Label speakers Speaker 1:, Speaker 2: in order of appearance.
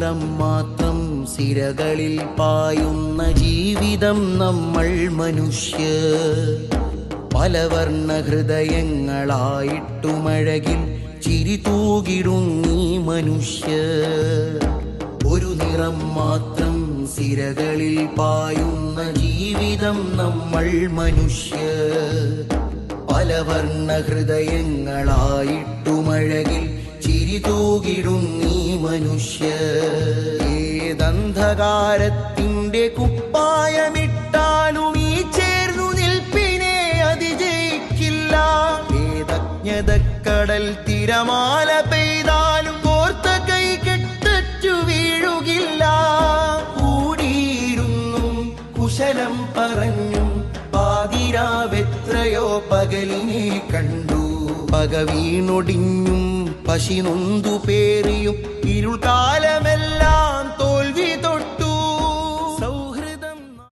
Speaker 1: നിറം മാത്രം സിരകളിൽ പായുന്ന ജീവിതം നമ്മൾ മനുഷ്യർ. പലവർണ്ണ ഹൃദയങ്ങളായിട്ടുമഴകിൽ ചിരി തൂകിടുന്നീ മനുഷ്യർ. ഒരു നിറം മാത്രം സിരകളിൽ പായുന്ന ജീവിതം നമ്മൾ മനുഷ്യർ. പലവർണ്ണ ഹൃദയങ്ങളായിട്ടുമഴകിൽ ചിരി തൂകിടുന്നീ മനുഷ്യർ. ഏതന്ധകാരത്തിൻ്റെ കുപ്പായമിട്ടാലും ഈ ചേർന്നു നിൽപ്പിനെ അതിജയിക്കില്ല. ഏതജ്ഞതക്കടൽ തിരമാല പെയ്താലും കോർത്ത കൈ കെട്ടറ്റു വീഴുകില്ല. കൂടിയിരുന്നും കുശലം പറഞ്ഞും പാതിരാവെത്രയോ പകലിനെ കണ്ടു. പക വീണൊടിഞ്ഞും പശി നൊന്തു പേറിയും ഇരുൾക്കാല